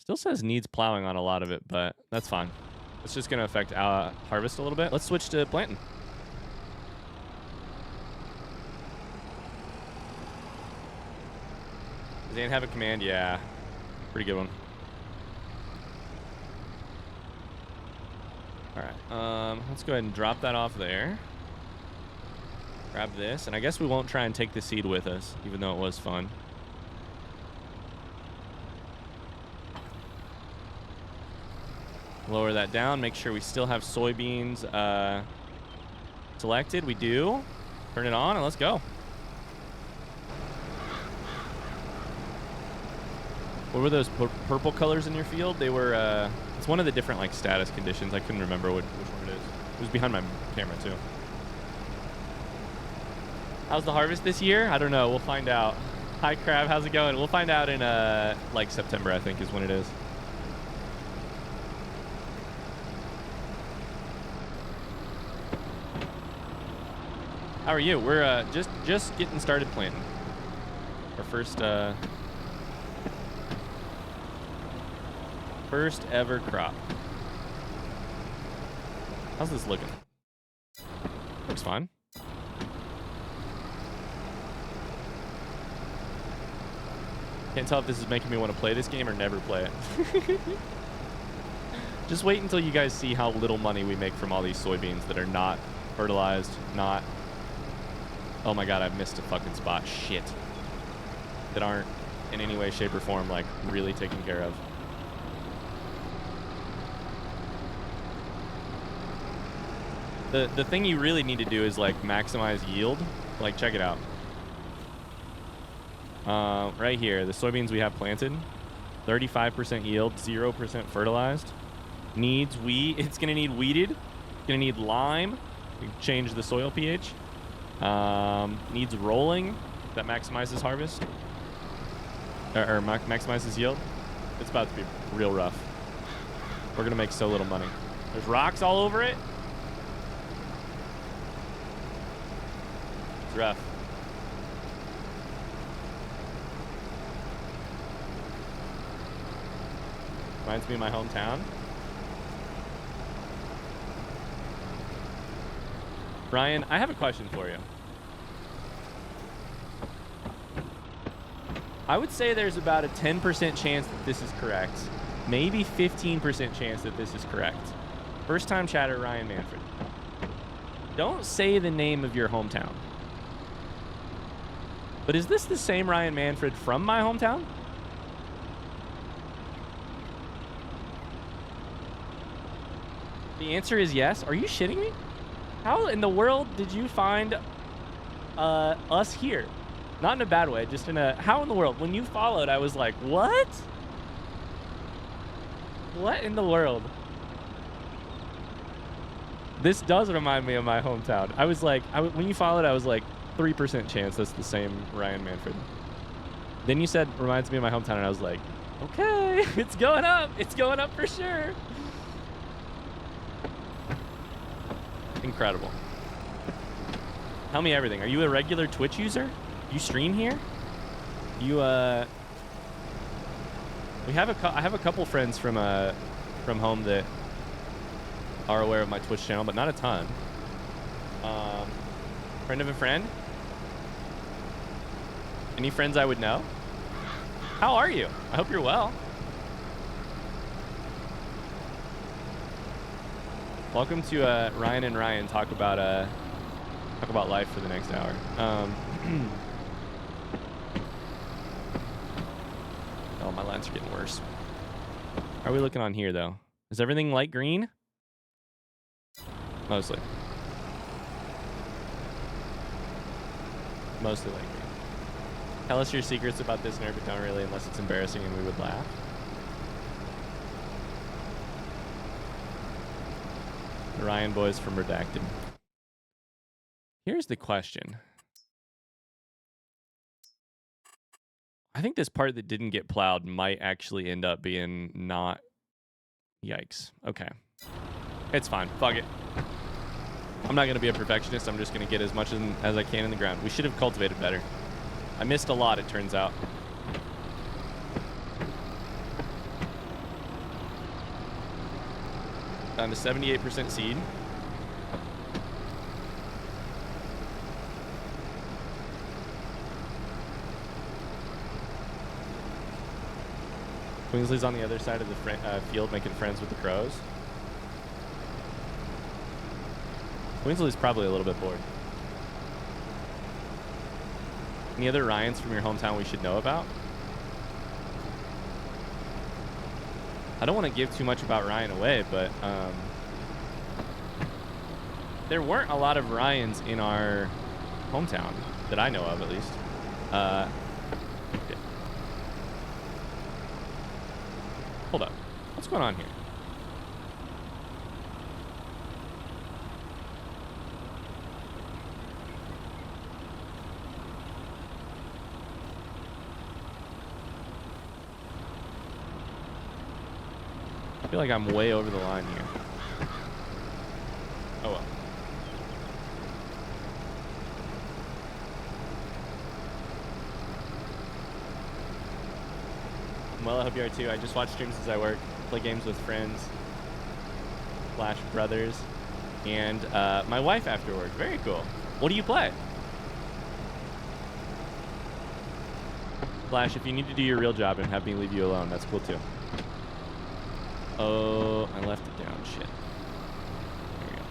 Still says needs plowing on a lot of it, but that's fine. It's just going to affect harvest a little bit. Let's switch to planting. Does Zane have a command? Yeah. Pretty good one. All right. Let's go ahead and drop that off there. Grab this. And I guess we won't try and take the seed with us, even though it was fun. Lower that down. Make sure we still have soybeans selected. We do. Turn it on and let's go. What were those purple colors in your field? They were, it's one of the different like status conditions. I couldn't remember which one it is. It was behind my camera too. How's the harvest this year? I don't know. We'll find out. Hi, Crab. How's it going? We'll find out in like September, I think, is when it is. How are you? We're just getting started planting. Our first ever crop. How's this looking? Looks fine. Can't tell if this is making me want to play this game or never play it. Just wait until you guys see how little money we make from all these soybeans that are not fertilized, not... Oh my god, I've missed a fucking spot. Shit. That aren't in any way, shape, or form, like, really taken care of. The thing you really need to do is, like, maximize yield. Like, check it out. Right here, the soybeans we have planted, 35% yield, 0% fertilized. Needs weed. It's going to need weeded. It's going to need lime. We can change the soil pH. Needs rolling. That maximizes harvest. Or maximizes yield. It's about to be real rough. We're going to make so little money. There's rocks all over it. It's rough. Reminds me of my hometown. Brian, I have a question for you. I would say there's about a 10% chance that this is correct. Maybe 15% chance that this is correct. First time chatter, Ryan Manfred. Don't say the name of your hometown. But is this the same Ryan Manfred from my hometown? The answer is yes. Are you shitting me? How in the world did you find us here? Not in a bad way, just in a... How in the world? When you followed, I was like, what? What in the world? This does remind me of my hometown. I was like... when you followed, I was like, 3% chance that's the same Ryan Manfred. Then you said, reminds me of my hometown, and I was like, okay, it's going up. It's going up for sure. Incredible. Tell me everything. Are you a regular Twitch user? You stream here? You I have a couple friends from home that are aware of my Twitch channel, but not a ton. Friend of a friend? Any friends I would know? How are you? I hope you're well. Welcome to Ryan and Ryan talk about life for the next hour. Oh, my lines are getting worse. How are we looking on here though? Is everything light green? Mostly. Mostly light green. Tell us your secrets about this nerf, but don't really unless it's embarrassing and we would laugh. The Ryan boys from Redacted. Here's the question. I think this part that didn't get plowed might actually end up being not... Yikes. Okay. It's fine. Fuck it. I'm not going to be a perfectionist. I'm just going to get as much as I can in the ground. We should have cultivated better. I missed a lot, it turns out. Down to 78% seed. Queensley's on the other side of the field making friends with the crows. Queensley's probably a little bit bored. Any other Ryans from your hometown we should know about? I don't want to give too much about Ryan away, but there weren't a lot of Ryans in our hometown that I know of, at least. Yeah. Hold up. What's going on here? I feel like I'm way over the line here. Oh well. Well, I hope you are too. I just watch streams as I work, play games with friends, Flash brothers, and my wife after work. Very cool. What do you play? Flash, if you need to do your real job and have me leave you alone, that's cool too. Oh, I left it down. Shit. There we go.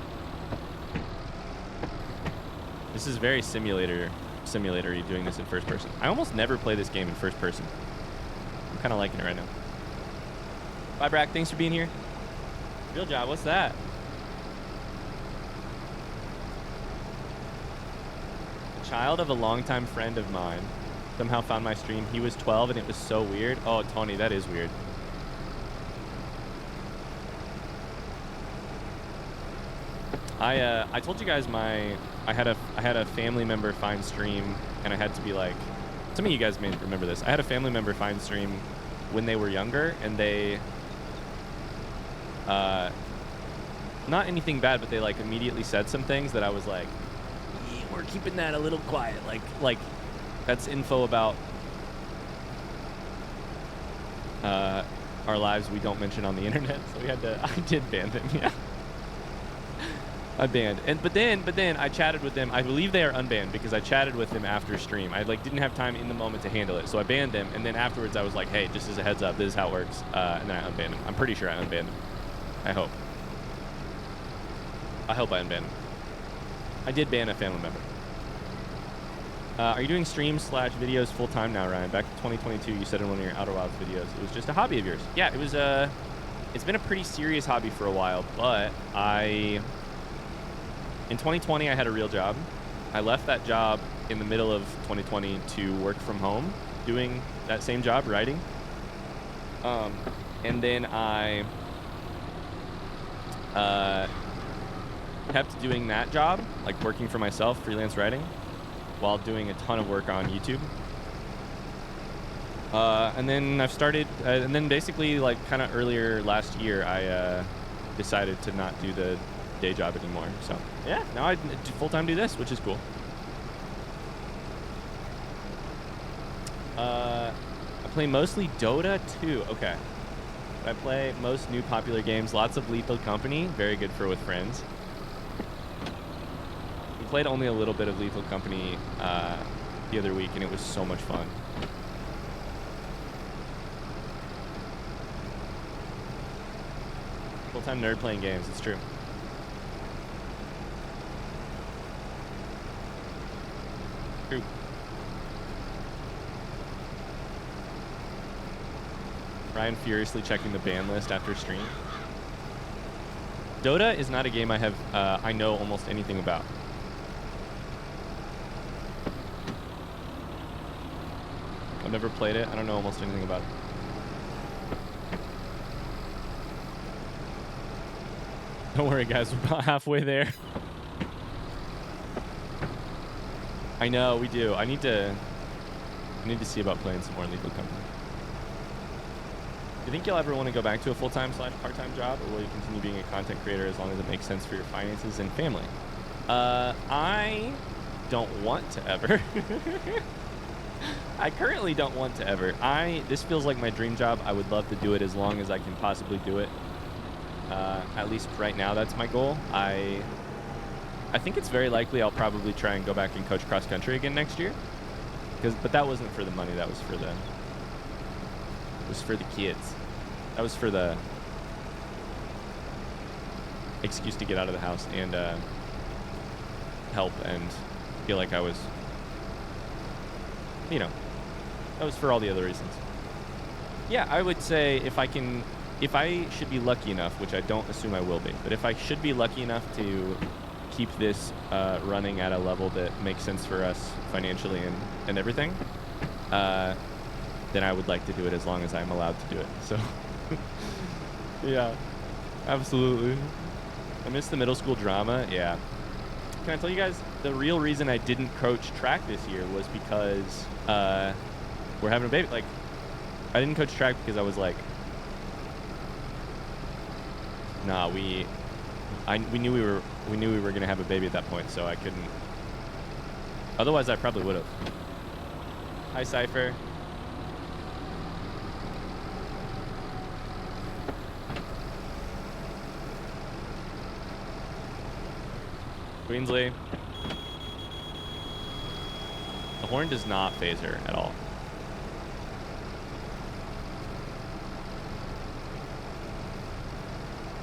This is very simulatory doing this in first person. I almost never play this game in first person. I'm kind of liking it right now. Bye, Brack. Thanks for being here. Real job. What's that? A child of a longtime friend of mine somehow found my stream. He was 12 and it was so weird. Oh, Tony, that is weird. I told you guys I had a family member find stream, and I had to be like, some of you guys may remember this. I had a family member find stream when they were younger, and they not anything bad, but they like immediately said some things that I was like, we're keeping that a little quiet. Like that's info about our lives we don't mention on the internet. So we had to. I did ban them. Yeah. I banned, but then I chatted with them. I believe they are unbanned because I chatted with them after stream. I like didn't have time in the moment to handle it, so I banned them. And then afterwards, I was like, "Hey, just as a heads up, this is how it works." And then I unbanned them. I'm pretty sure I unbanned them. I hope I unbanned them. I did ban a family member. Are you doing streams / videos full time now, Ryan? Back in 2022, you said in one of your Outer Wilds videos it was just a hobby of yours. Yeah, it was. It's been a pretty serious hobby for a while, but in 2020, I had a real job. I left that job in the middle of 2020 to work from home, doing that same job, writing. And then I kept doing that job, like working for myself, freelance writing, while doing a ton of work on YouTube. And then I've started, and then basically like kind of earlier last year, I decided to not do the day job anymore. So yeah, now I full-time do this, which is cool. I play mostly Dota 2. Okay. I play most new popular games. Lots of Lethal Company. Very good for with friends. We played only a little bit of Lethal Company the other week, and it was so much fun. Full-time nerd playing games. It's true. True. Ryan furiously checking the ban list after stream. Dota is not a game I know almost anything about. I've never played it. I don't know almost anything about it. Don't worry, guys. We're about halfway there. I know, we do. I need to see about playing some more Lethal Company. Do you think you'll ever want to go back to a full-time / part-time job, or will you continue being a content creator as long as it makes sense for your finances and family? I don't want to ever. I currently don't want to ever. This feels like my dream job. I would love to do it as long as I can possibly do it. At least right now, that's my goal. I think it's very likely I'll probably try and go back and coach cross country again next year. But that wasn't for the money. That was for the kids. That was for the excuse to get out of the house and help and feel like I was, you know, that was for all the other reasons. Yeah, I would say if I should be lucky enough, which I don't assume I will be, but if I should be lucky enough to keep this running at a level that makes sense for us financially and everything, then I would like to do it as long as I'm allowed to do it. So, yeah, absolutely. I miss the middle school drama. Yeah. Can I tell you guys, the real reason I didn't coach track this year was because we're having a baby. Like, I didn't coach track because I was like, nah, we knew we were gonna have a baby at that point, so I couldn't. Otherwise, I probably would have. Hi, Cypher. Queensley. The horn does not phase her at all.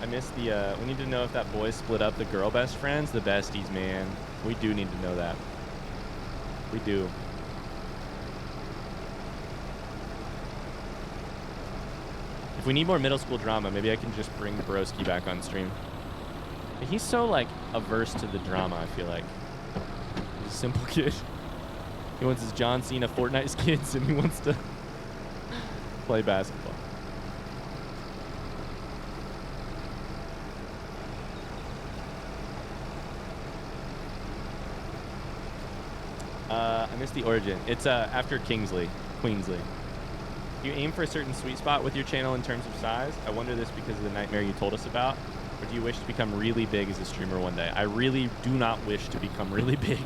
I missed the, we need to know if that boy split up the girl best friends, the besties, man. We do need to know that. We do. If we need more middle school drama, maybe I can just bring Broski back on stream. He's so, like, averse to the drama, I feel like. He's a simple kid. He wants his John Cena Fortnite skins, and he wants to play basketball. I missed the origin. It's after Queensley. Do you aim for a certain sweet spot with your channel in terms of size? I wonder this because of the nightmare you told us about. Or do you wish to become really big as a streamer one day? I really do not wish to become really big.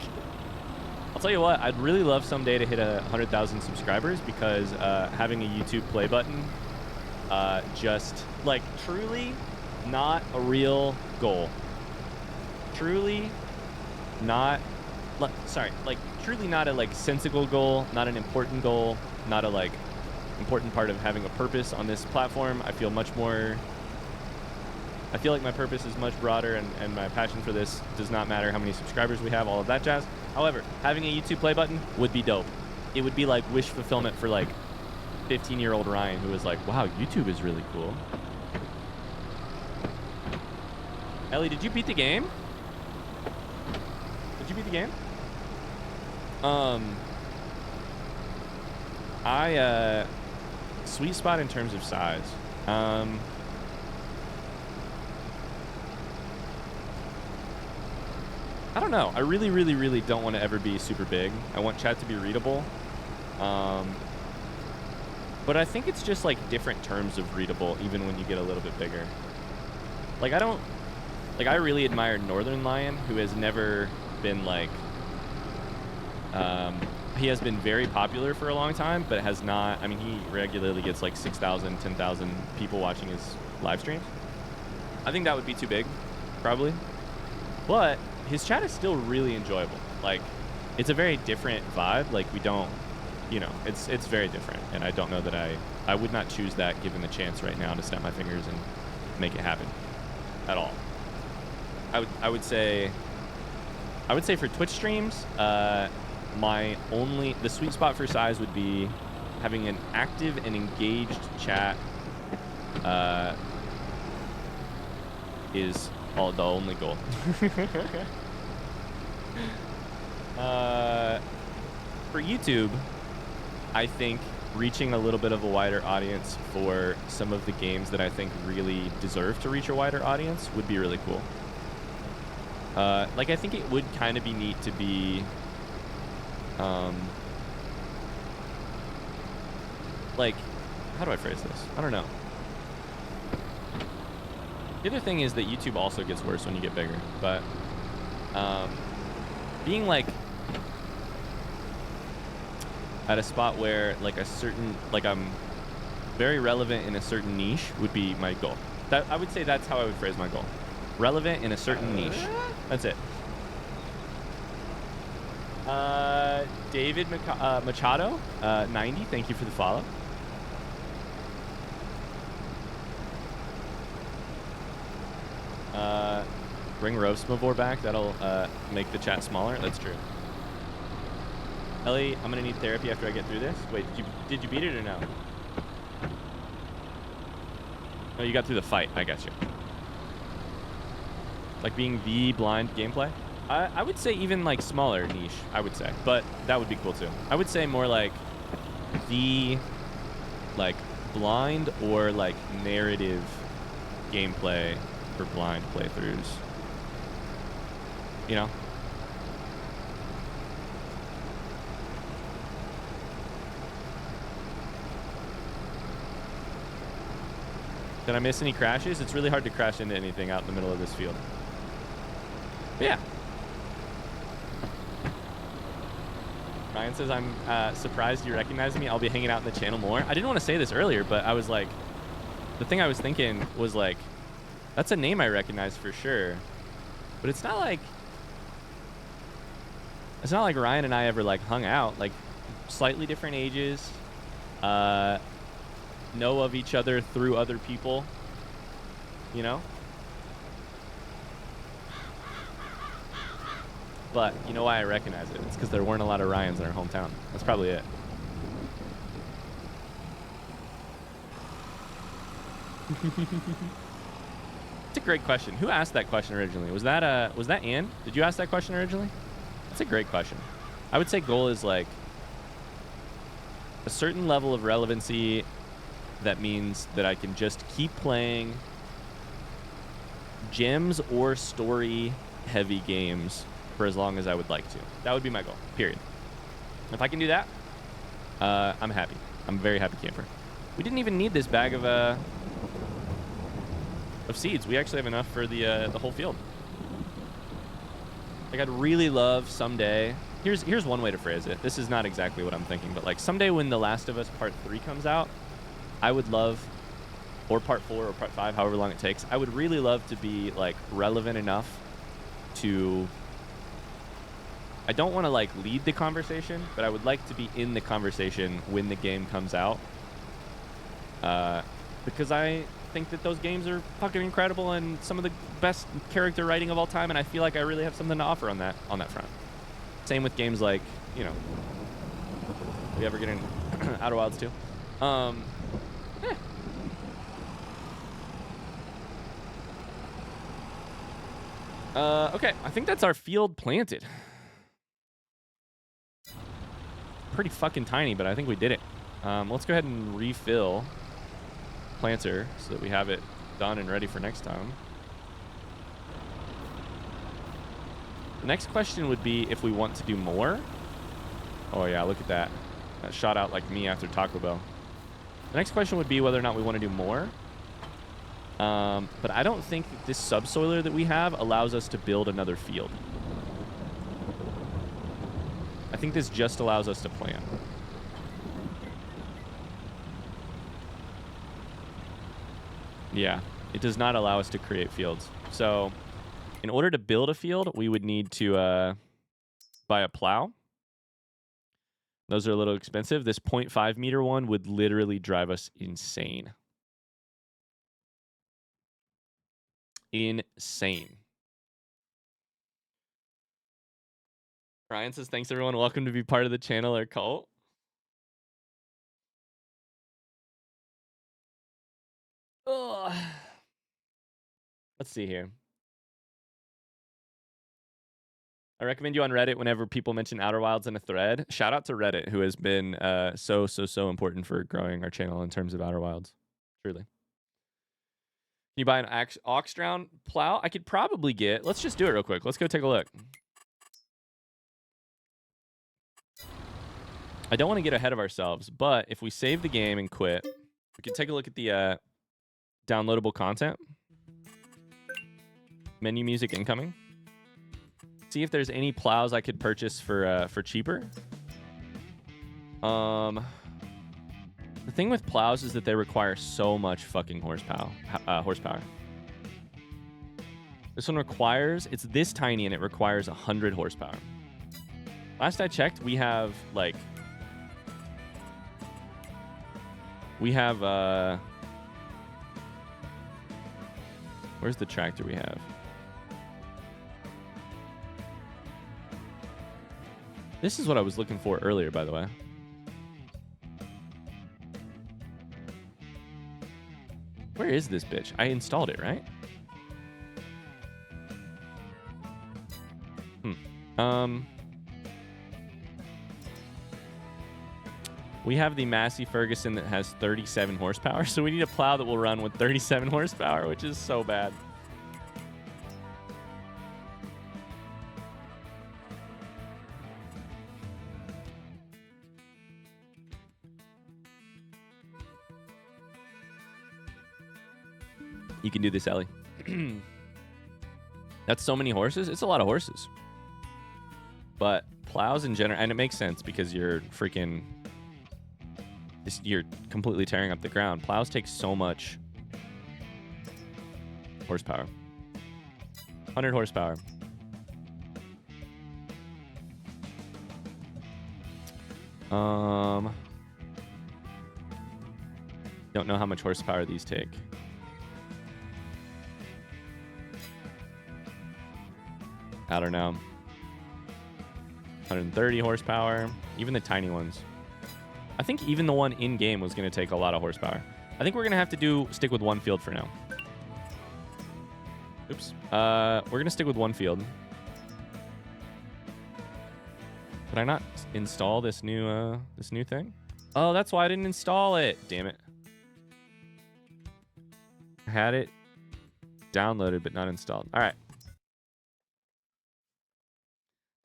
I'll tell you what, I'd really love someday to hit 100,000 subscribers because having a YouTube play button, just, like, truly not a real goal. Truly not, like, truly not a, like, sensical goal, not an important goal, not a, like, important part of having a purpose on this platform. I feel like my purpose is much broader, and my passion for this does not matter how many subscribers we have, all of that jazz. However, having a YouTube play button would be dope. It would be like wish fulfillment for like 15-year-old Ryan, who was like, wow, YouTube is really cool. Ellie, did you beat the game? Did you beat the game? Sweet spot in terms of size. I don't know. I really, really, really don't want to ever be super big. I want chat to be readable. But I think it's just like different terms of readable, even when you get a little bit bigger. Like, I really admire Northern Lion, who has never been like, he has been very popular for a long time, but has not, I mean, he regularly gets like 6,000, 10,000 people watching his live streams. I think that would be too big, probably. But his chat is still really enjoyable. Like, it's a very different vibe. Like, we don't, you know, it's very different. And I don't know that I would not choose that given the chance right now to snap my fingers and make it happen at all. I would say for Twitch streams, the sweet spot for size would be having an active and engaged chat is the only goal. For YouTube, I think reaching a little bit of a wider audience for some of the games that I think really deserve to reach a wider audience would be really cool. Like, I think it would kind of be neat to be, like, how do I phrase this? I don't know. The other thing is that YouTube also gets worse when you get bigger, but being like at a spot where like a certain, like I'm very relevant in a certain niche would be my goal. I would say that's how I would phrase my goal. Relevant in a certain niche. That's it. David Machado, 90. Thank you for the follow. Bring Roastmavor back. That'll make the chat smaller. That's true. Ellie, I'm gonna need therapy after I get through this. Wait, did you beat it or no? No, you got through the fight. I got you. Like being the blind gameplay. I would say even like smaller niche. I would say, but that would be cool too. I would say more like the like blind or like narrative gameplay for blind playthroughs. You know? Did I miss any crashes? It's really hard to crash into anything out in the middle of this field. But yeah. Ryan says, I'm surprised you recognize me. I'll be hanging out in the channel more. I didn't want to say this earlier, but I was like, the thing I was thinking was like, that's a name I recognize for sure. But it's not like Ryan and I ever like hung out. Like slightly different ages. Know of each other through other people. You know? But you know why I recognize it? It's because there weren't a lot of Ryans in our hometown. That's probably it. It's a great question. Who asked that question originally? Was that Ann? Did you ask that question originally? That's a great question. I would say goal is like a certain level of relevancy that means that I can just keep playing gems or story heavy games for as long as I would like to. That would be my goal, period. If I can do that, I'm happy. I'm a very happy camper. We didn't even need this bag of seeds. We actually have enough for the whole field. Like I'd really love someday. Here's one way to phrase it. This is not exactly what I'm thinking, but like someday when The Last of Us Part 3 comes out, I would love, or Part 4 or Part 5, however long it takes, I would really love to be like relevant enough to, I don't want to like lead the conversation, but I would like to be in the conversation when the game comes out. Because I think that those games are fucking incredible and some of the best character writing of all time, and I feel like I really have something to offer on that front. Same with games like, you know, we ever get in Outer Wilds 2. Okay, I think that's our field planted. Pretty fucking tiny, but I think we did it. Let's go ahead and refill planter so that we have it done and ready for next time. The next question would be if we want to do more. Oh yeah, look at that. That shot out like me after Taco Bell. The next question would be whether or not we want to do more. But I don't think that this subsoiler that we have allows us to build another field. I think this just allows us to plant. Yeah, it does not allow us to create fields. So in order to build a field, we would need to buy a plow. Those are a little expensive. This 0.5 meter one would literally drive us insane. Insane. Ryan says, thanks everyone. Welcome to be part of the channel or cult. Ugh. Let's see here. I recommend you on Reddit whenever people mention Outer Wilds in a thread. Shout out to Reddit, who has been so important for growing our channel in terms of Outer Wilds. Truly. Can you buy an Oxdrown plow? I could probably get... Let's just do it real quick. Let's go take a look. I don't want to get ahead of ourselves, but if we save the game and quit, we can take a look at the downloadable content. Menu music incoming. See if there's any plows I could purchase for cheaper. The thing with plows is that they require so much fucking horsepower. This one requires, it's this tiny and it requires 100 horsepower. Last I checked, we have like, where's the tractor we have? This is what I was looking for earlier, by the way. Where is this bitch? I installed it, right? We have the Massey Ferguson that has 37 horsepower, so we need a plow that will run with 37 horsepower, which is so bad. You can do this, Ellie. That's so many horses. It's a lot of horses. But plows in general, and it makes sense because you're freaking, you're completely tearing up the ground. Plows take so much horsepower. 100 horsepower. Don't know how much horsepower these take. I don't know. 130 horsepower. Even the tiny ones. I think even the one in game was going to take a lot of horsepower. I think we're going to have to stick with one field for now. Oops. We're going to stick with one field. Could I not install this new thing? Oh, that's why I didn't install it. Damn it. I had it downloaded but not installed. All right.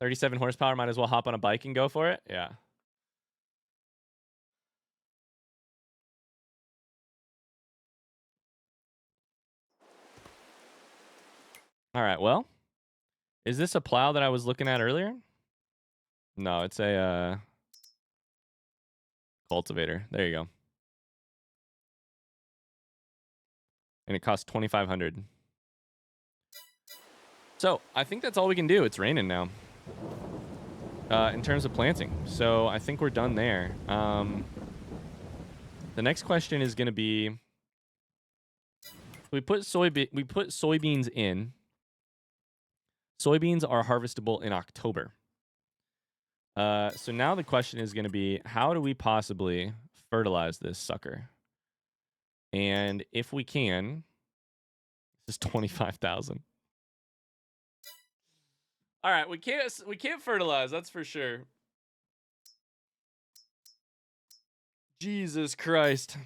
37 horsepower, might as well hop on a bike and go for it. Yeah. All right, well, is this a plow that I was looking at earlier? No, it's a cultivator. There you go. And it costs $2,500. So I think that's all we can do. It's raining now. In terms of planting. So I think we're done there. The next question is going to be, we put soybeans in. Soybeans are harvestable in October. So now the question is going to be, how do we possibly fertilize this sucker? And if we can, this is 25,000. All right, we can't fertilize, that's for sure. Jesus Christ.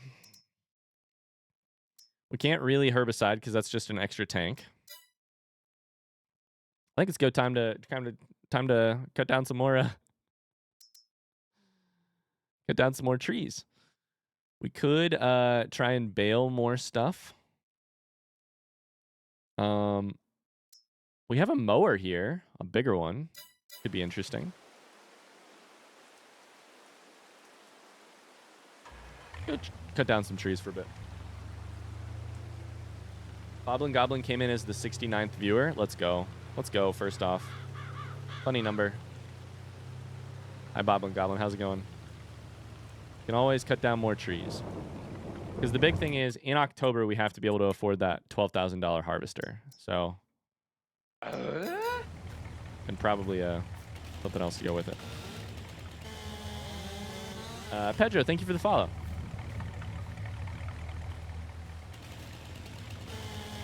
We can't really herbicide because that's just an extra tank. I think it's time to cut down some more trees. We could try and bale more stuff. We have a mower here, a bigger one. Could be interesting. Go cut down some trees for a bit. Boblin Goblin came in as the 69th viewer. Let's go. Let's go, first off. Funny number. Hi, Boblin Goblin. How's it going? You can always cut down more trees. Because the big thing is, in October, we have to be able to afford that $12,000 harvester. So... and probably something else to go with it. Pedro, thank you for the follow.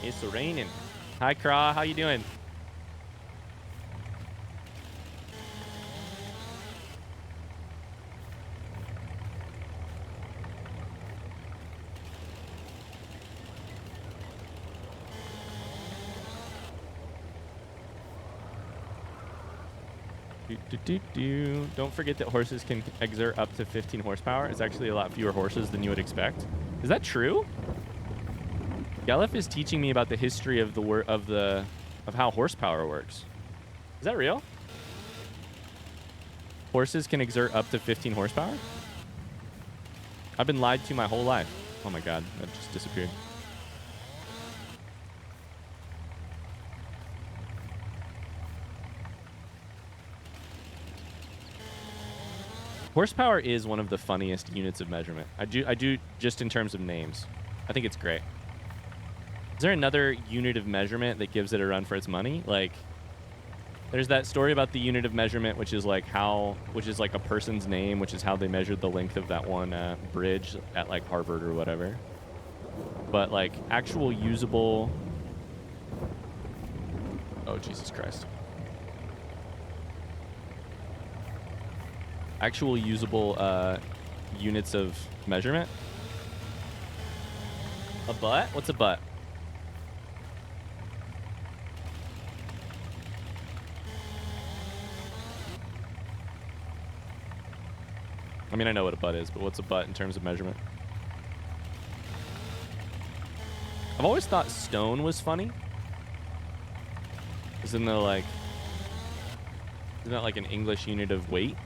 It's raining. Hi, Craw. How you doing? Don't forget that horses can exert up to 15 horsepower. It's actually a lot fewer horses than you would expect. Is that true? Gelef is teaching me about the history of of how horsepower works. Is that real? Horses can exert up to 15 horsepower? I've been lied to my whole life. Oh my God, that just disappeared. Horsepower is one of the funniest units of measurement. I do just in terms of names. I think it's great. Is there another unit of measurement that gives it a run for its money? Like, there's that story about the unit of measurement, which is like a person's name, which is how they measured the length of that one bridge at like Harvard or whatever. But like actual usable. Oh, Jesus Christ. Actual usable units of measurement. A butt? What's a butt? I mean, I know what a butt is, but what's a butt in terms of measurement? I've always thought stone was funny. Isn't that like an English unit of weight?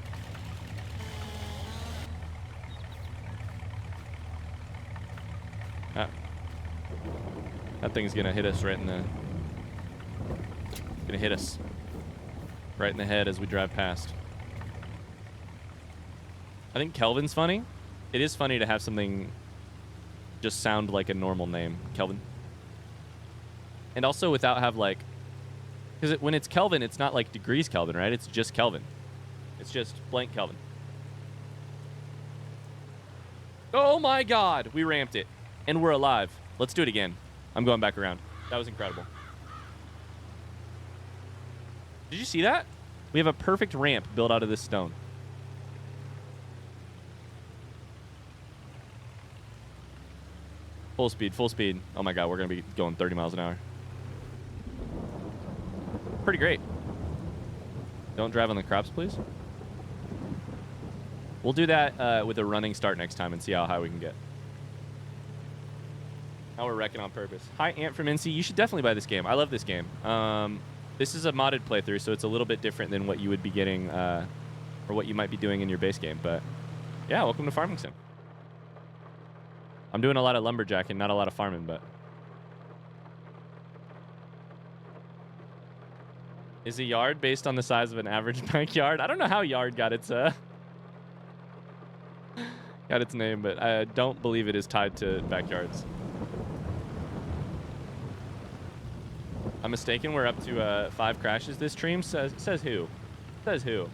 That thing's gonna hit us right in the... Gonna hit us right in the head as we drive past. I think Kelvin's funny. It is funny to have something just sound like a normal name, Kelvin. And also without have like... Because when it's Kelvin, it's not like degrees Kelvin, right? It's just Kelvin. It's just blank Kelvin. Oh my God, we ramped it. And we're alive. Let's do it again. I'm going back around. That was incredible. Did you see that? We have a perfect ramp built out of this stone. Full speed, full speed. Oh my God, we're going to be going 30 miles an hour. Pretty great. Don't drive on the crops, please. We'll do that with a running start next time and see how high we can get. Now we're wrecking on purpose. Hi, Ant from NC. You should definitely buy this game. I love this game. This is a modded playthrough, so it's a little bit different than what you would be getting or what you might be doing in your base game. But yeah, welcome to Farming Sim. I'm doing a lot of lumberjacking, not a lot of farming, but... Is a yard based on the size of an average backyard? I don't know how yard got its name, but I don't believe it is tied to backyards. I'm mistaken. We're up to 5 crashes this stream. Says who? Says who?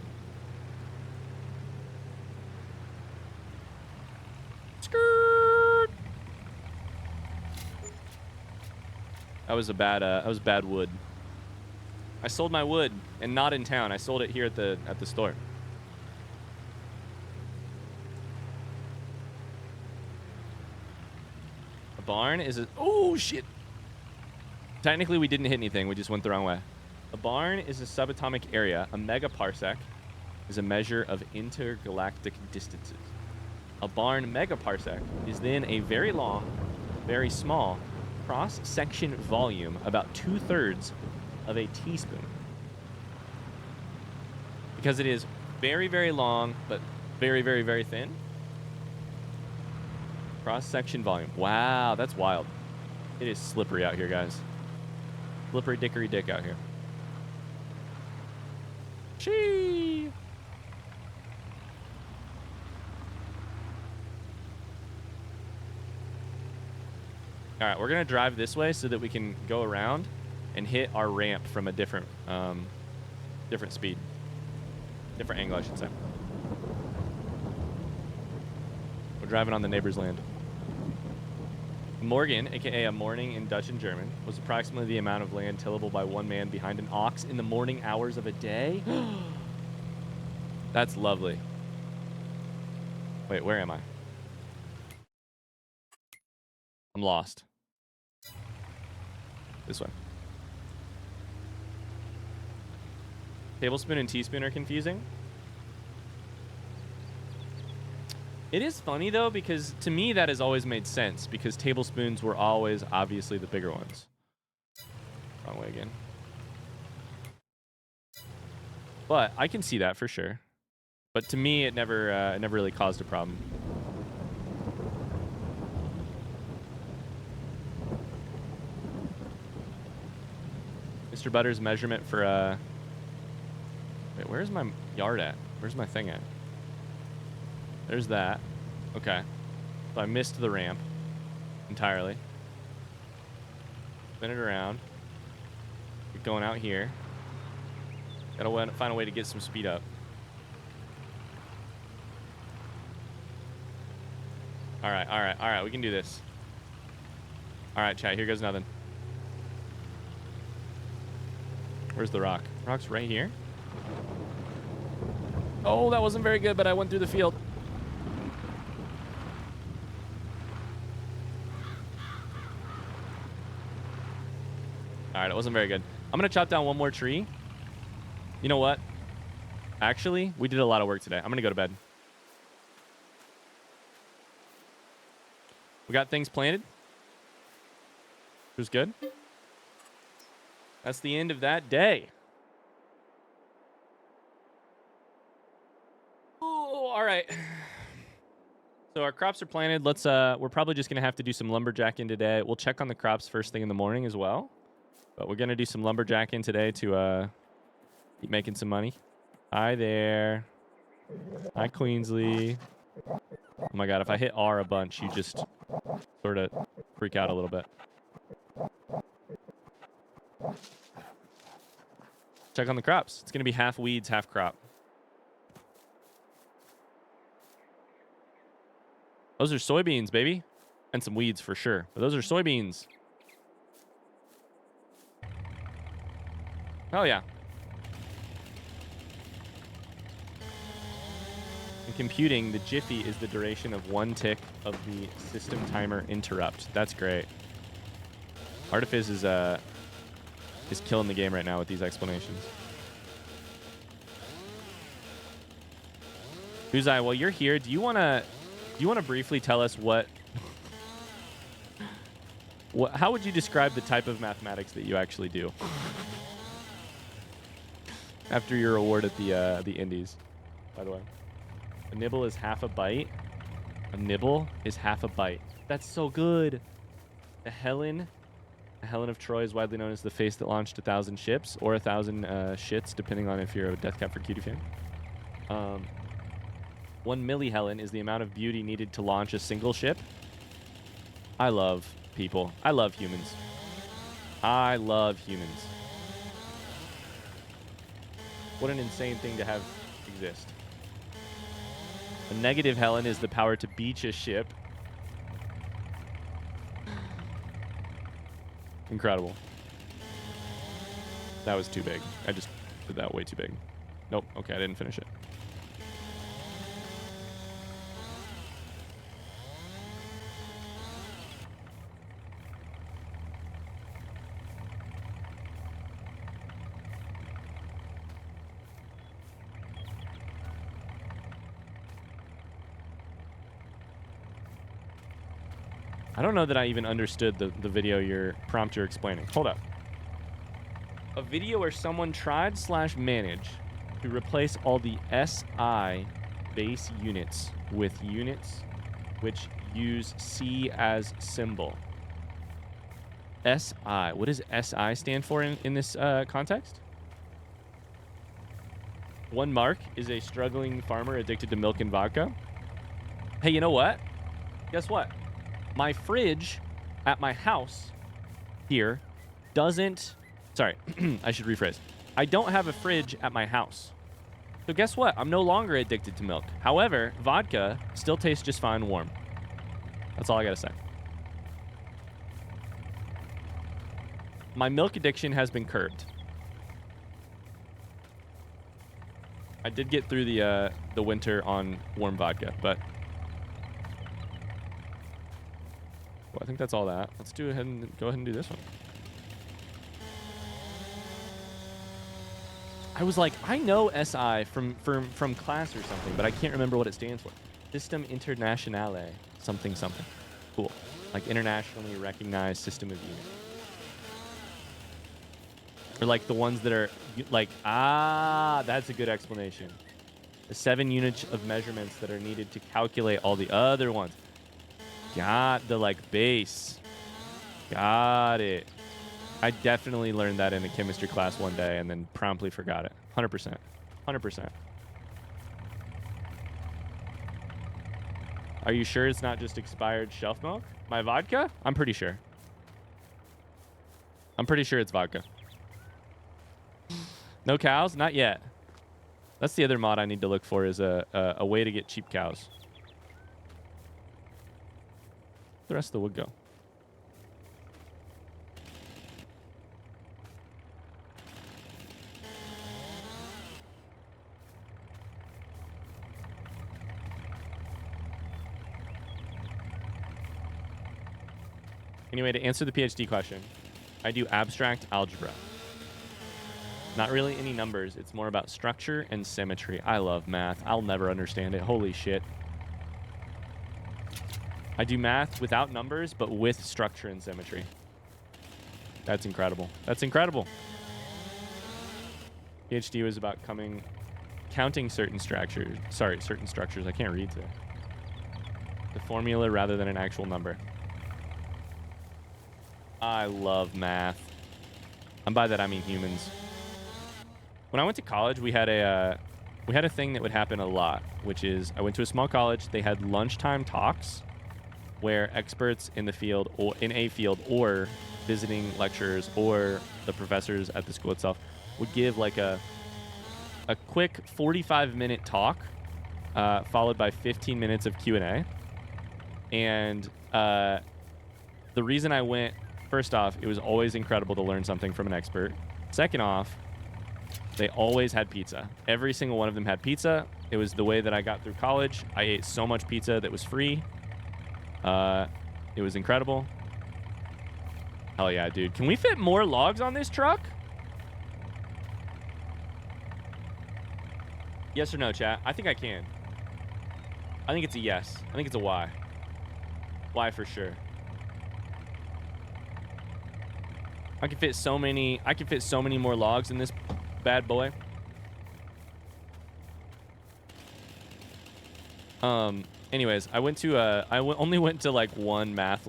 Skirt. That was bad wood. I sold my wood, and not in town. I sold it here at the store. A barn is a... Oh, shit. Technically, we didn't hit anything. We just went the wrong way. A barn is a subatomic area. A megaparsec is a measure of intergalactic distances. A barn megaparsec is then a very long, very small cross-section volume, about 2/3 of a teaspoon. Because it is very, very long, but very, very, very thin. Cross-section volume. Wow, that's wild. It is slippery out here, guys. Slippery dickory dick out here. Chee! All right, we're going to drive this way so that we can go around and hit our ramp from a different speed. Different angle, I should say. We're driving on the neighbor's land. Morgan, aka a morning in Dutch and German, was approximately the amount of land tillable by one man behind an ox in the morning hours of a day. That's lovely. Wait, where am I? I'm lost. This way. Tablespoon and teaspoon are confusing. It is funny, though, because to me that has always made sense, because tablespoons were always obviously the bigger ones. Wrong way again. But I can see that for sure. But to me, it never really caused a problem. Mr. Butters measurement for wait, where's my yard at? Where's my thing at? There's that. Okay. So I missed the ramp entirely. Spin it around. Keep going out here. Gotta find a way to get some speed up. All right. We can do this. All right, chat. Here goes nothing. Where's the rock? Rock's right here. Oh, that wasn't very good, but I went through the field. All right, it wasn't very good. I'm going to chop down one more tree. You know what? Actually, we did a lot of work today. I'm going to go to bed. We got things planted. It was good. That's the end of that day. Oh, all right. So our crops are planted. Let's we're probably just gonna have to do some lumberjacking today. We'll check on the crops first thing in the morning as well. But we're gonna do some lumberjacking today to keep making some money. Hi there. Hi, Queensley. Oh my god, if I hit R a bunch, you just sort of freak out a little bit. Check on the crops. It's going to be half weeds, half crop. Those are soybeans, baby. And some weeds for sure. But those are soybeans. Oh, yeah. In computing, the jiffy is the duration of one tick of the system timer interrupt. That's great. Artifice is killing the game right now with these explanations. Uzai, while you're here, do you wanna briefly tell us how would you describe the type of mathematics that you actually do after your award at the Indies? By the way, a nibble is half a bite. A nibble is half a bite. That's so good. The Helen of Troy is widely known as the face that launched 1,000 ships or 1,000 shits, depending on if you're a Death Cab for Cutie fan. 1 millihelen is the amount of beauty needed to launch a single ship. I love people. I love humans. I love humans. What an insane thing to have exist. A negative helen is the power to beach a ship. Incredible. That was too big. I just did that way too big. Nope. Okay, I didn't finish it. I don't know that I even understood the video prompt you're explaining. Hold up. A video where someone tried/managed to replace all the SI base units with units which use C as symbol. SI. What does SI stand for in this context? One Mark is a struggling farmer addicted to milk and vodka. Hey, you know what? Guess what? My fridge at my house here doesn't... Sorry, I should rephrase. I don't have a fridge at my house. So guess what? I'm no longer addicted to milk. However, vodka still tastes just fine warm. That's all I got to say. My milk addiction has been curbed. I did get through the winter on warm vodka, but... Well, I think that's all that. Let's go ahead and do this one. I was like, I know SI from CLAAS or something, but I can't remember what it stands for. System Internationale, something. Cool. Like internationally recognized system of units. Or like the ones that are like, that's a good explanation. The 7 units of measurements that are needed to calculate all the other ones. Got the like base. Got it. I definitely learned that in a chemistry class one day and then promptly forgot it. 100%. 100%. Are you sure it's not just expired shelf milk? My vodka? I'm pretty sure. I'm pretty sure it's vodka. No cows? Not yet. That's the other mod I need to look for is a way to get cheap cows. The rest of the wood go. Anyway, to answer the PhD question, I do abstract algebra. Not really any numbers. It's more about structure and symmetry. I love math. I'll never understand it. Holy shit. I do math without numbers, but with structure and symmetry. That's incredible. That's incredible. PhD was about counting certain structures. Sorry, certain structures. I can't read today. The formula rather than an actual number. I love math. And by that I mean humans. When I went to college, we had a thing that would happen a lot, which is I went to a small college. They had lunchtime talks where experts in the field or in a field or visiting lecturers or the professors at the school itself would give like a quick 45-minute talk followed by 15 minutes of Q&A. And the reason I went, first off, it was always incredible to learn something from an expert. Second off, they always had pizza. Every single one of them had pizza. It was the way that I got through college. I ate so much pizza that was free. It was incredible. Hell yeah, dude. Can we fit more logs on this truck? Yes or no, chat? I think I can. I think it's a yes. I think it's a Y. Y for sure. I can fit so many more logs in this bad boy. Anyways, I only went to like one math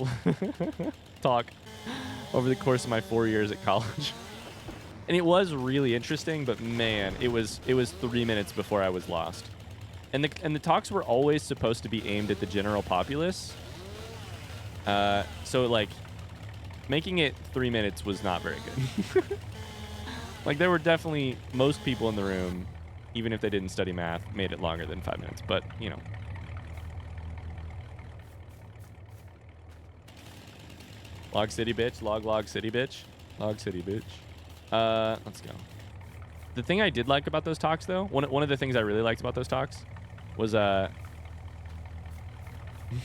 talk over the course of my 4 years at college. And it was really interesting, but man, it was 3 minutes before I was lost. And the talks were always supposed to be aimed at the general populace. So like making it 3 minutes was not very good. Like there were definitely most people in the room, even if they didn't study math, made it longer than 5 minutes, but you know. Log city bitch, log city bitch, log city bitch. Let's go. The thing I did like about those talks though, one of the things I really liked about those talks was the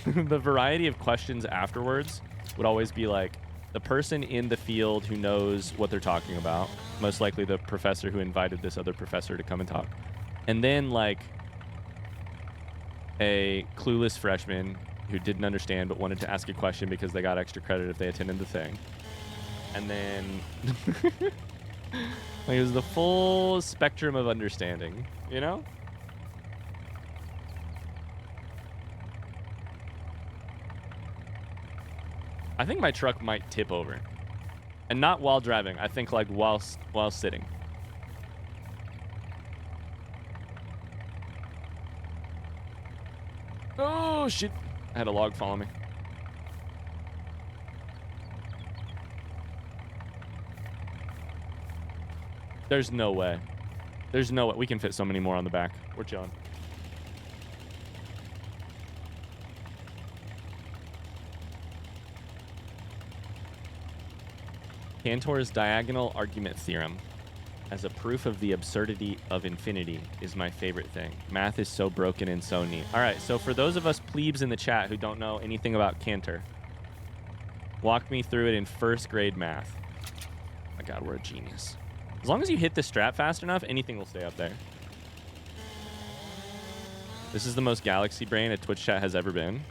variety of questions afterwards would always be like the person in the field who knows what they're talking about, most likely the professor who invited this other professor to come and talk, and then like a clueless freshman who didn't understand but wanted to ask a question because they got extra credit if they attended the thing. And then like it was the full spectrum of understanding, you know? I think my truck might tip over. And not while driving. I think like while sitting. Oh shit. I had a log follow me. There's no way. There's no way. We can fit so many more on the back. We're chilling. Cantor's diagonal argument theorem as a proof of the absurdity of infinity is my favorite thing. Math is so broken and so neat. All right, so for those of us plebes in the chat who don't know anything about Cantor, walk me through it in first grade math. My God, we're a genius. As long as you hit the strap fast enough, anything will stay up there. This is the most galaxy brain a Twitch chat has ever been.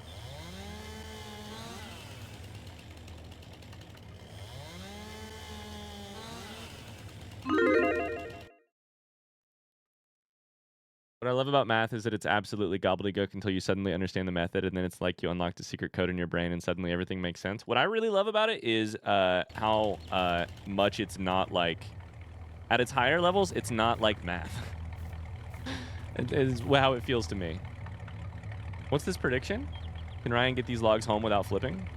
What I love about math is that it's absolutely gobbledygook until you suddenly understand the method, and then it's like you unlocked a secret code in your brain, and suddenly everything makes sense. What I really love about it is how much it's not like... At its higher levels, it's not like math. It is how it feels to me. What's this prediction? Can Ryan get these logs home without flipping?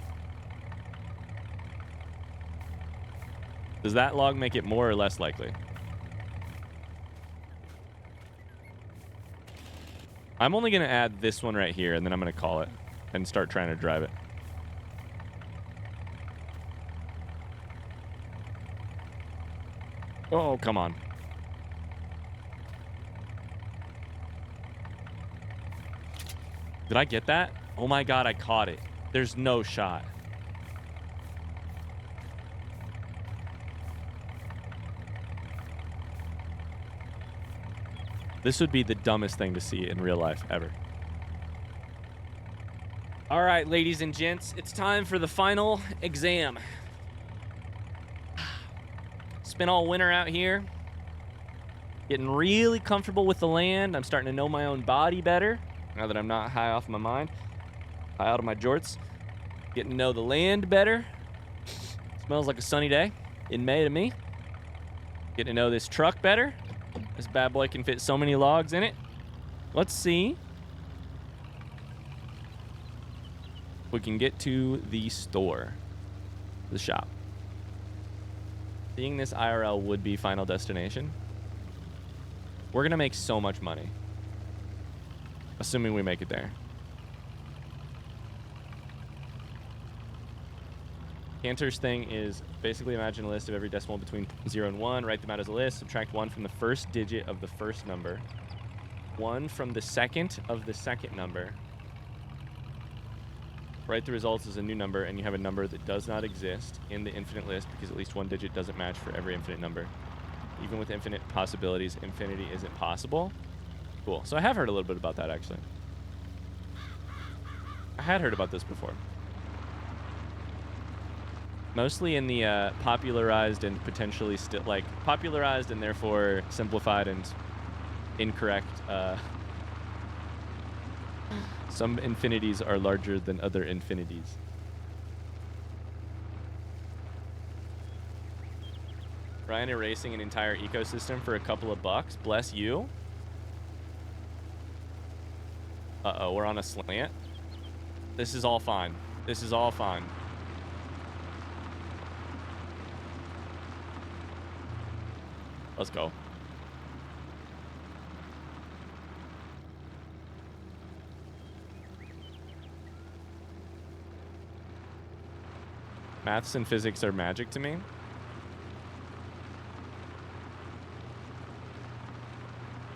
Does that log make it more or less likely? I'm only going to add this one right here, and then I'm going to call it and start trying to drive it. Oh, come on. Did I get that? Oh my God, I caught it. There's no shot. This would be the dumbest thing to see in real life ever. All right, ladies and gents, it's time for the final exam. Spent all winter out here, getting really comfortable with the land. I'm starting to know my own body better now that I'm not high off my mind, high out of my jorts. Getting to know the land better. Smells like a sunny day in May to me. Getting to know this truck better. This bad boy can fit so many logs in it. Let's see if we can get to the store, the shop. Seeing this IRL would be final destination. We're going to make so much money. Assuming we make it there. Cantor's thing is basically imagine a list of every decimal between 0 and 1. Write them out as a list. Subtract 1 from the first digit of the first number. 1 from the second of the second number. Write the results as a new number, and you have a number that does not exist in the infinite list because at least one digit doesn't match for every infinite number. Even with infinite possibilities, infinity isn't possible. Cool. So I have heard a little bit about that, actually. I had heard about this before. Mostly in the popularized and potentially still, like, popularized and therefore simplified and incorrect. Some infinities are larger than other infinities. Ryan erasing an entire ecosystem for a couple of bucks. Bless you. Uh-oh, we're on a slant. This is all fine. This is all fine. Let's go. Maths and physics are magic to me.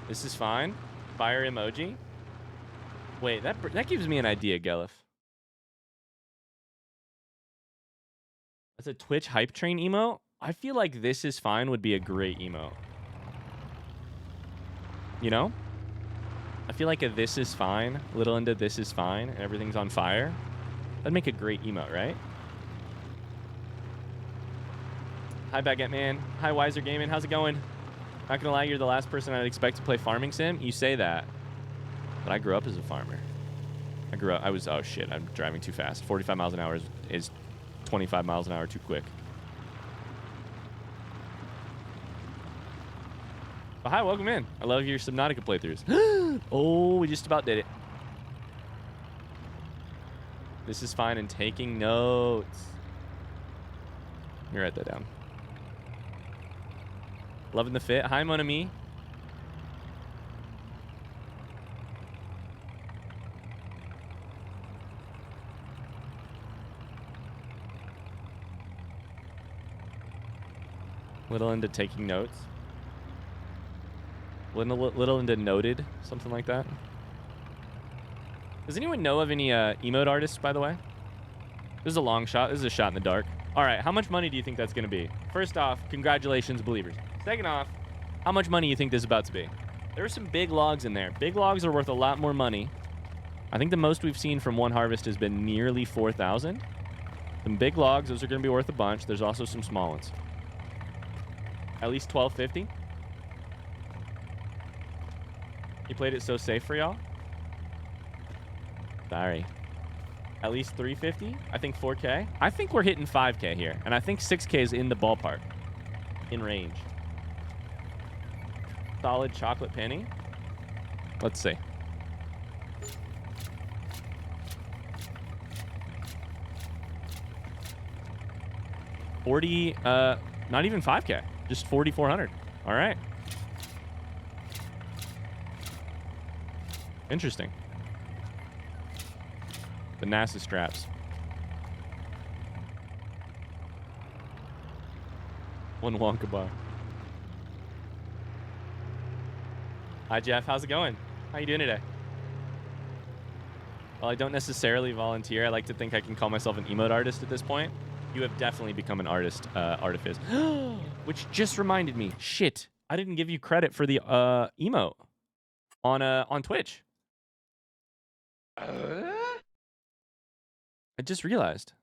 This is fine. Fire emoji. Wait, that gives me an idea, Gelif. That's a Twitch hype train emote. I feel like this is fine would be a great emote. You know? I feel like a this is fine, little into this is fine, and everything's on fire. That'd make a great emote, right? Hi, Baguette Man. Hi, Wiser Gaming. How's it going? Not gonna lie, you're the last person I'd expect to play Farming Sim. You say that. But I grew up as a farmer. Oh shit, I'm driving too fast. 45 miles an hour is 25 miles an hour too quick. Oh, hi, welcome in. I love your Subnautica playthroughs. Oh, we just about did it. This is fine and taking notes. Let me write that down. Loving the fit. Hi, Mon Ami. Little into taking notes. Little into noted. Something like that. Does anyone know of any emote artists, by the way? This is a long shot. This is a shot in the dark. All right, how much money do you think that's going to be? First off, congratulations, believers. Second off, how much money you think this is about to be? There are some big logs in there. Big logs are worth a lot more money. I think the most we've seen from one harvest has been nearly 4,000. Some big logs, those are going to be worth a bunch. There's also some small ones. At least 1,250. You played it so safe for y'all? Sorry. At least 350? I think 4K. I think we're hitting 5K here. And I think 6K is in the ballpark. In range. Solid chocolate penny. Let's see. Not even 5K. Just 4,400. All right. Interesting. The NASA straps. One Wonka bar. Hi, Jeff. How's it going? How you doing today? Well, I don't necessarily volunteer. I like to think I can call myself an emote artist at this point. You have definitely become an artist, Artifice. Which just reminded me. Shit. I didn't give you credit for the emote on Twitch. I just realized.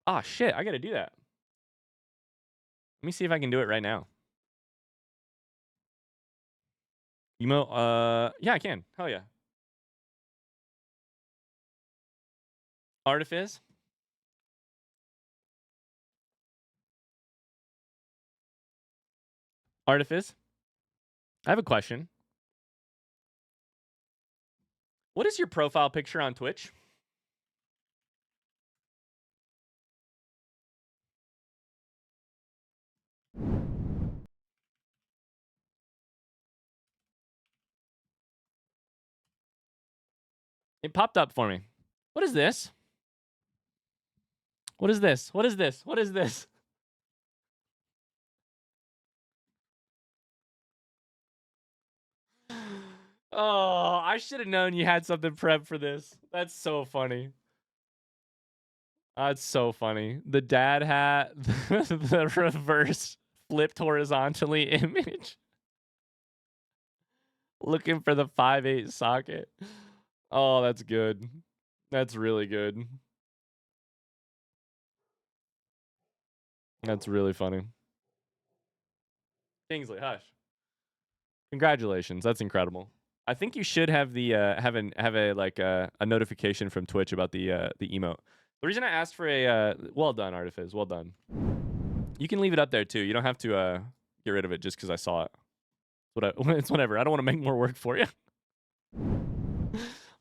Ah, shit. I got to do that. Let me see if I can do it right now. Emote, yeah, I can. Hell yeah. Artifice. Artifice. I have a question. What is your profile picture on Twitch? It popped up for me. What is this? What is this? What is this? What is this? Oh, I should have known you had something prepped for this. That's so funny. That's so funny. The dad hat, the reverse flipped horizontally image. Looking for the 5/8 socket. Oh, that's good. That's really good. That's really funny. Kingsley, hush. Congratulations. That's incredible. I think you should have the have a notification from Twitch about the emote. The reason I asked for a well done, Artifice. Well done. You can leave it up there too. You don't have to get rid of it just because I saw it. It's whatever. I don't want to make more work for you.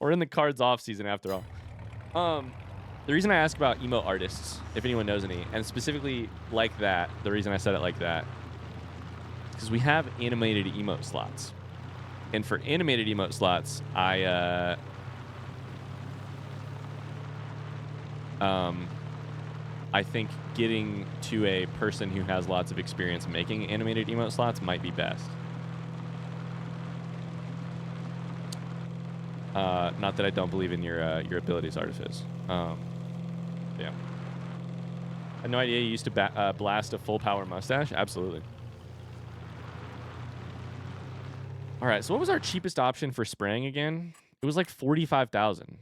We're in the cards off season after all. The reason I ask about emote artists, if anyone knows any, and specifically like that, the reason I said it like that, because we have animated emote slots. And for animated emote slots, I think getting to a person who has lots of experience making animated emote slots might be best. Not that I don't believe in your abilities, Artifice. Yeah. I had no idea you used to blast a full power mustache. Absolutely. All right, so what was our cheapest option for spraying again? It was like 45,000.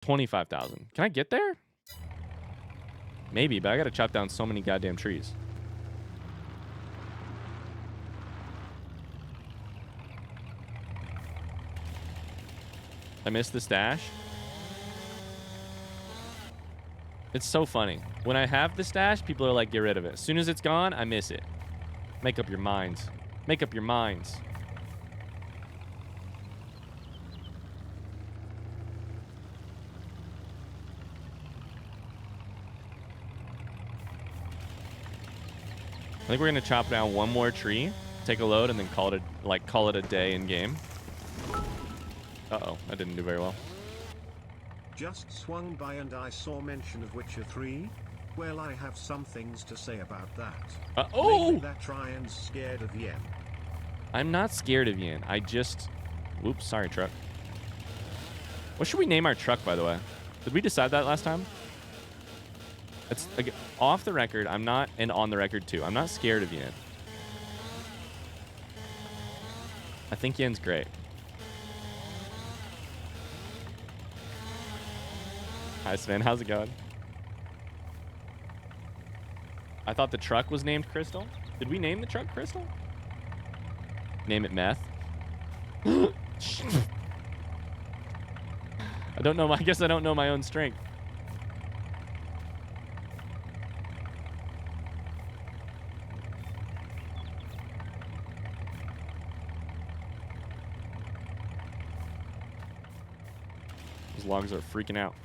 25,000. Can I get there? Maybe, but I got to chop down so many goddamn trees. I missed the stash. It's so funny. When I have the stash, people are like, get rid of it. As soon as it's gone, I miss it. Make up your minds. Make up your minds. I think we're gonna chop down one more tree, take a load, and then call it a day in game. Uh-oh, that didn't do very well. Just swung by and I saw mention of Witcher 3. Well, I have some things to say about that. Oh! Mainly that Ryan's scared of Yen. I'm not scared of Yen. I just... Whoops, sorry, truck. What should we name our truck, by the way? Did we decide that last time? It's off the record. I'm not, and on the record too. I'm not scared of Yen. I think Yen's great. Hi, Sven. How's it going? I thought the truck was named Crystal. Did we name the truck Crystal? Name it meth. I don't know. I guess I don't know my own strength. These logs are freaking out.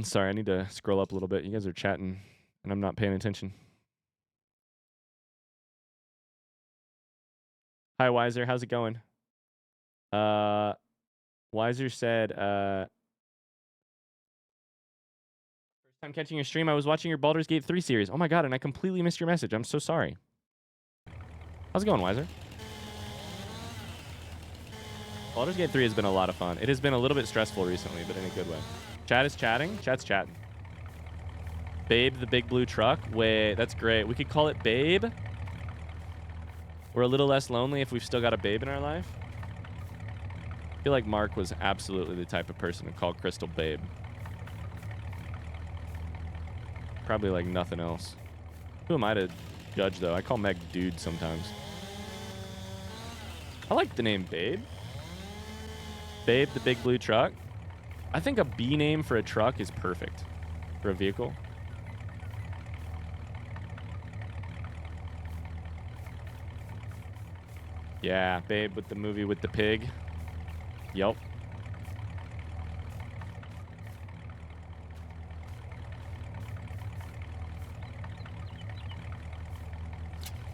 Sorry, I need to scroll up a little bit. You guys are chatting, and I'm not paying attention. Hi, Wiser. How's it going? Wiser said, first time catching your stream. I was watching your Baldur's Gate 3 series. Oh my god, and I completely missed your message. I'm so sorry. How's it going, Wiser? Baldur's Gate 3 has been a lot of fun. It has been a little bit stressful recently, but in a good way. Chat is chatting. Chat's chatting. Babe, the big blue truck. Wait, that's great. We could call it Babe. We're a little less lonely if we've still got a babe in our life. I feel like Mark was absolutely the type of person to call Crystal Babe. Probably like nothing else. Who am I to judge, though? I call Meg Dude sometimes. I like the name Babe. Babe, the big blue truck. I think a B name for a truck is perfect for a vehicle. Yeah, Babe with the movie with the pig. Yup.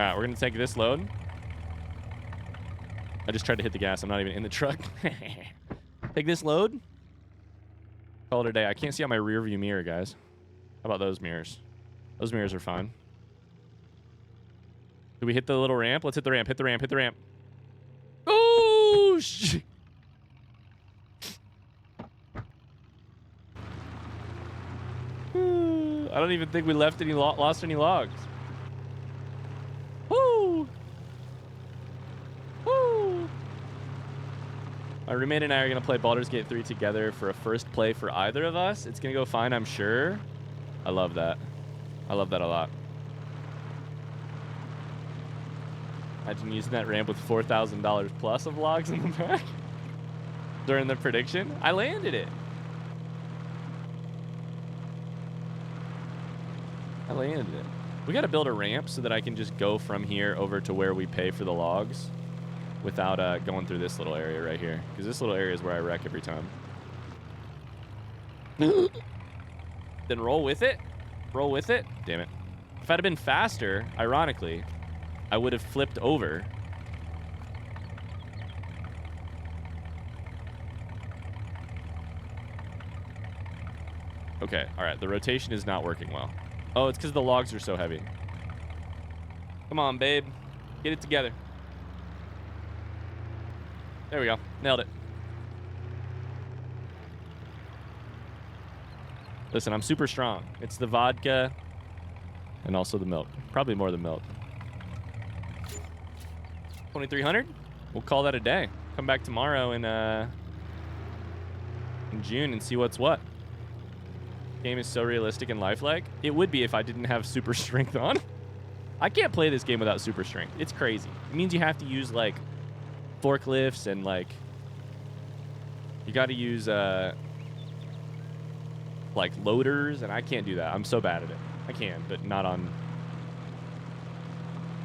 All right, we're going to take this load. I just tried to hit the gas. I'm not even in the truck. Take this load. Call it a day. I can't see out my rear view mirror, guys. How about those mirrors? Those mirrors are fine. Do we hit the little ramp? Let's hit the ramp. Hit the ramp. Hit the ramp. Oh, shit. I don't even think we left any lost any logs. Woo! Woo! My roommate and I are going to play Baldur's Gate 3 together for a first play for either of us. It's going to go fine, I'm sure. I love that. I love that a lot. Imagine using that ramp with $4,000 plus of logs in the back during the prediction. I landed it. I landed it. We got to build a ramp so that I can just go from here over to where we pay for the logs without going through this little area right here. Because this little area is where I wreck every time. Then roll with it. Roll with it. Damn it. If I'd have been faster, ironically, I would have flipped over. Okay, all right. The rotation is not working well. Oh, it's because the logs are so heavy. Come on, babe. Get it together. There we go. Nailed it. Listen, I'm super strong. It's the vodka and also the milk. Probably more than milk. 2,300? We'll call that a day. Come back tomorrow in June and see what's what. Game is so realistic and lifelike. It would be if I didn't have super strength on. I can't play this game without super strength. It's crazy. It means you have to use like forklifts and like you got to use like loaders, and I can't do that. I'm so bad at it. I can, but not on.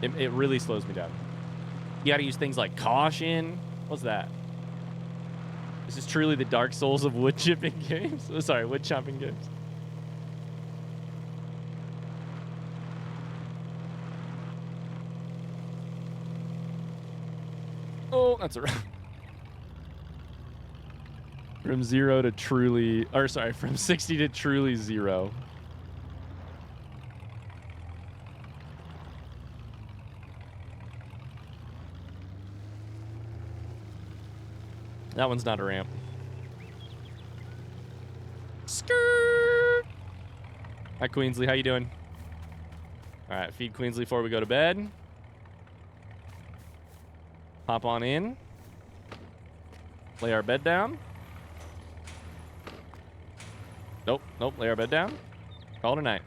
It really slows me down. You got to use things like caution. What's that? This is truly the Dark Souls of wood chipping games. Oh, sorry, wood chopping games. Oh, that's a from 0 to truly, or sorry, from 60 to truly 0. That one's not a ramp. Skirt. Hi, Queensley. How you doing? All right, feed Queensley before we go to bed. Hop on in. Lay our bed down. Nope. Lay our bed down. Call it a night.